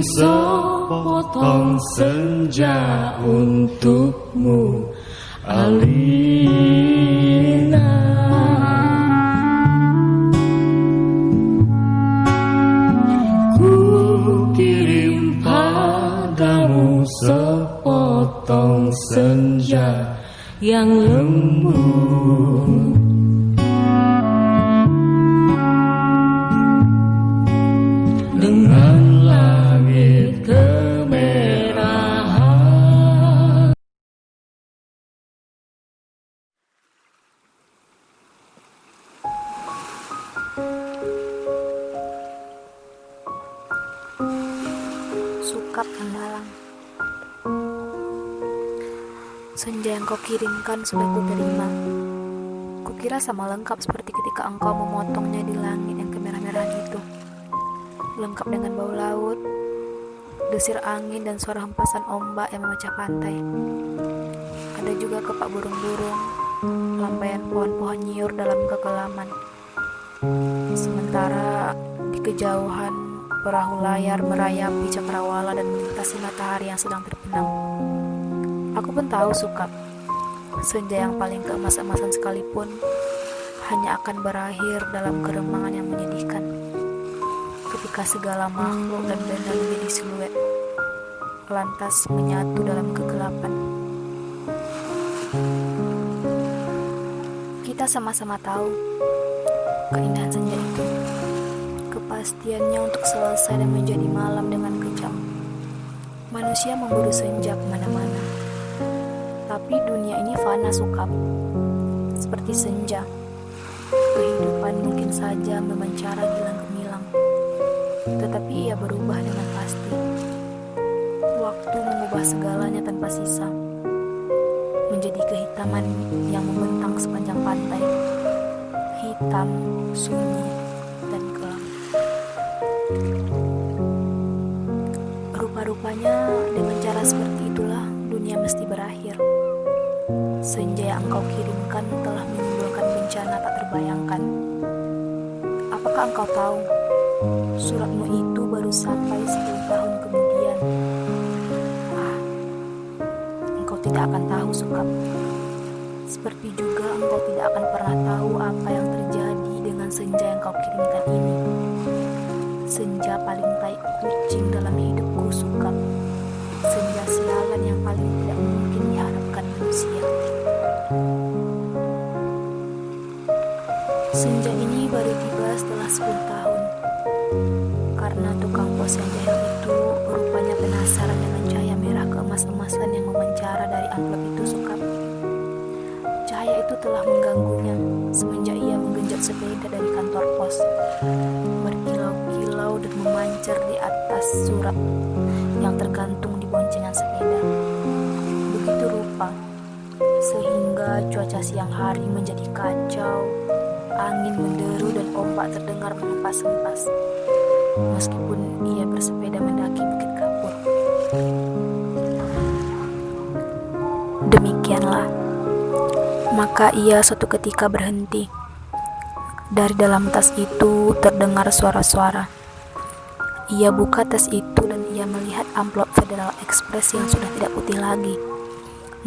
sepotong senja untukmu, Alina. Ku kirim padamu sepotong senja yang lembut, dengan langit kemerahan. Sukap yang dalam. Senja yang kau kirimkan sudah kuterima. Kukira sama lengkap seperti ketika engkau memotongnya di langit yang kemerah-merahan itu. Lengkap dengan bau laut, desir angin dan suara hempasan ombak yang memecah pantai. Ada juga kepak burung-burung, lambaian pohon-pohon nyiur dalam kekelaman. Sementara di kejauhan perahu layar merayapi cakrawala dan melintasi matahari yang sedang terbenam. Aku pun tahu Sukap, senja yang paling keemas-emasan sekalipun hanya akan berakhir dalam keremangan yang menyedihkan. Ketika segala makhluk dan benda menjadi siluet, lantas menyatu dalam kegelapan. Kita sama-sama tahu keindahan senja itu, kepastiannya untuk selesai dan menjadi malam dengan kejam. Manusia memburu senja kemana-mana, tapi dunia ini fana Sukap. Seperti senja, kehidupan mungkin saja memancara gilang gemilang, tetapi ia berubah dengan pasti. Waktu mengubah segalanya tanpa sisa, menjadi kehitaman yang membentang sepanjang pantai, hitam, sunyi, dan kelam. Rupa-rupanya dengan cara seperti itulah dunia mesti berakhir. Senja yang engkau kirimkan telah menimbulkan bencana tak terbayangkan. Apakah engkau tahu, suratmu itu baru sampai 10 tahun kemudian. Engkau tidak akan tahu Sukap. Seperti juga engkau tidak akan pernah tahu apa yang terjadi dengan senja yang kau kirimkan ini. Senja paling tai kucing dalam hidupku Sukap. Senja sialan yang paling tidak mungkin diharapkan manusia. Senja ini baru tiba setelah 10 tahun. Karena tukang pos yang jahil itu rupanya penasaran dengan cahaya merah keemas-emasan yang memancara dari amplop itu Sukap. Cahaya itu telah mengganggunya semenjak ia menggenjot sepeda dari kantor pos, berkilau-kilau dan memancar di atas surat yang tergantung di boncengan sepeda. Begitu rupa, sehingga cuaca siang hari menjadi kacau, angin menderu dan ombak terdengar menghempas-hempas, meskipun ia bersepeda mendaki Bukit Kapur. Demikianlah, maka ia suatu ketika berhenti. Dari dalam tas itu terdengar suara-suara. Ia buka tas itu dan ia melihat amplop Federal Express yang sudah tidak putih lagi,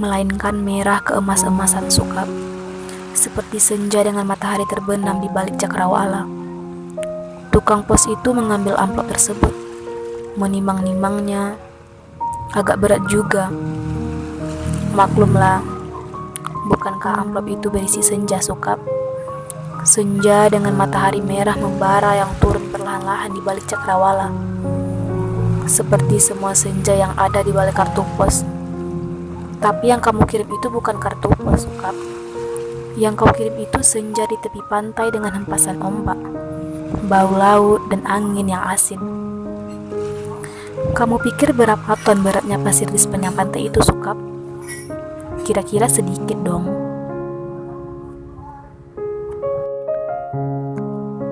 melainkan merah keemas-emasan Sukap, seperti senja dengan matahari terbenam di balik cakrawala. Tukang pos itu mengambil amplop tersebut, menimang-nimangnya. Agak berat juga. Maklumlah, bukankah amplop itu berisi senja Sukap? Senja dengan matahari merah membara yang turun perlahan-lahan di balik cakrawala, seperti semua senja yang ada di balik kartu pos. Tapi yang kamu kirim itu bukan kartu pos Sukap. Yang kau kirim itu senja di tepi pantai dengan hempasan ombak, bau laut dan angin yang asin. Kamu pikir berapa ton beratnya pasir di sepanjang pantai itu Sukap? Kira-kira sedikit dong.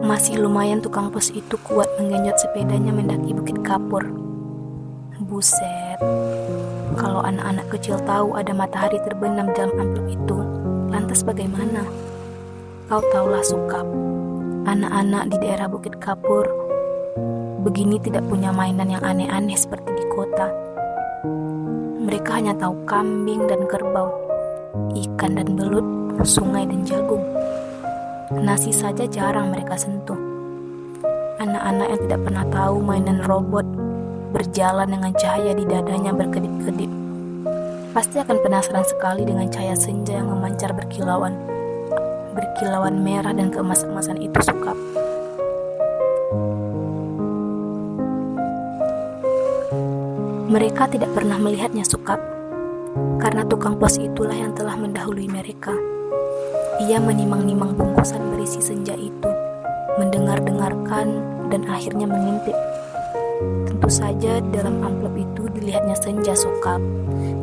Masih lumayan tukang pos itu kuat menggenjot sepedanya mendaki Bukit Kapur. Buset, kalau anak-anak kecil tahu ada matahari terbenam dalam amplop itu, lantas bagaimana? Kau tahulah Sukap, anak-anak di daerah Bukit Kapur begini tidak punya mainan yang aneh-aneh seperti di kota. Mereka hanya tahu kambing dan kerbau, ikan dan belut, sungai dan jagung. Nasi saja jarang mereka sentuh. Anak-anak yang tidak pernah tahu mainan robot berjalan dengan cahaya di dadanya berkedip-kedip pasti akan penasaran sekali dengan cahaya senja yang memancar berkilauan merah dan keemas-emasan itu Sukap. Mereka tidak pernah melihatnya Sukap, karena tukang pos itulah yang telah mendahului mereka. Ia menimang-nimang bungkusan berisi senja itu, mendengar-dengarkan dan akhirnya mengintip. Tentu saja dalam amplop itu dilihatnya senja Sukap,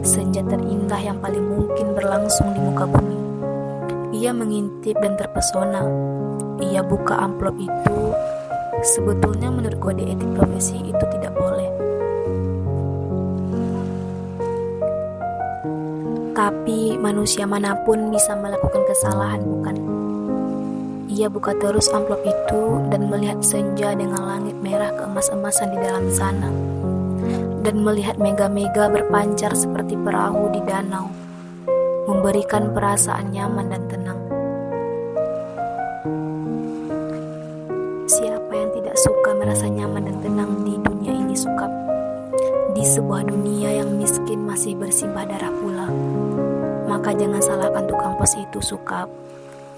senja terindah yang paling mungkin berlangsung di muka bumi. Ia mengintip dan terpesona. Ia buka amplop itu. Sebetulnya menurut kode etik profesi itu tidak boleh. Tapi manusia manapun bisa melakukan kesalahan, bukan? Ia buka terus amplop itu dan melihat senja dengan langit merah keemas-emasan di dalam sana, dan melihat mega-mega berpancar seperti perahu di danau, memberikan perasaan nyaman dan tenang. Siapa yang tidak suka merasa nyaman dan tenang di dunia ini Sukap? Di sebuah dunia yang miskin masih bersimbah darah pula. Maka jangan salahkan tukang pos itu Sukap,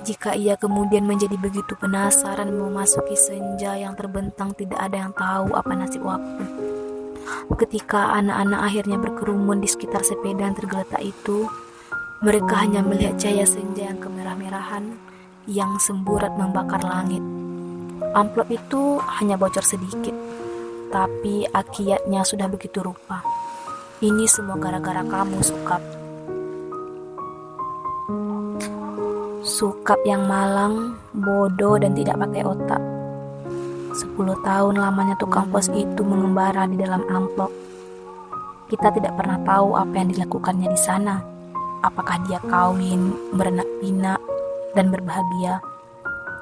jika ia kemudian menjadi begitu penasaran memasuki senja yang terbentang tidak ada yang tahu apa nasib waktu. Ketika anak-anak akhirnya berkerumun di sekitar sepeda yang tergeletak itu, mereka hanya melihat cahaya senja yang kemerah-merahan yang semburat membakar langit. Amplop itu hanya bocor sedikit, tapi akibatnya sudah begitu rupa. Ini semua gara-gara kamu Sukap. Sukap yang malang, bodoh dan tidak pakai otak. 10 tahun lamanya tukang pos itu mengembara di dalam amplop. Kita tidak pernah tahu apa yang dilakukannya di sana. Apakah dia kawin, beranak pinak, dan berbahagia,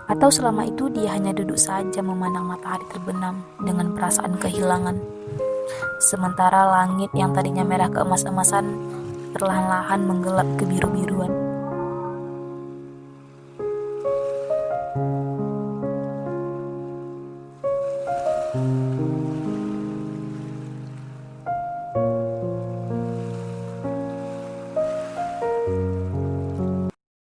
atau selama itu dia hanya duduk saja memandang matahari terbenam dengan perasaan kehilangan. Sementara langit yang tadinya merah keemas-emasan perlahan-lahan menggelap kebiru-biruan.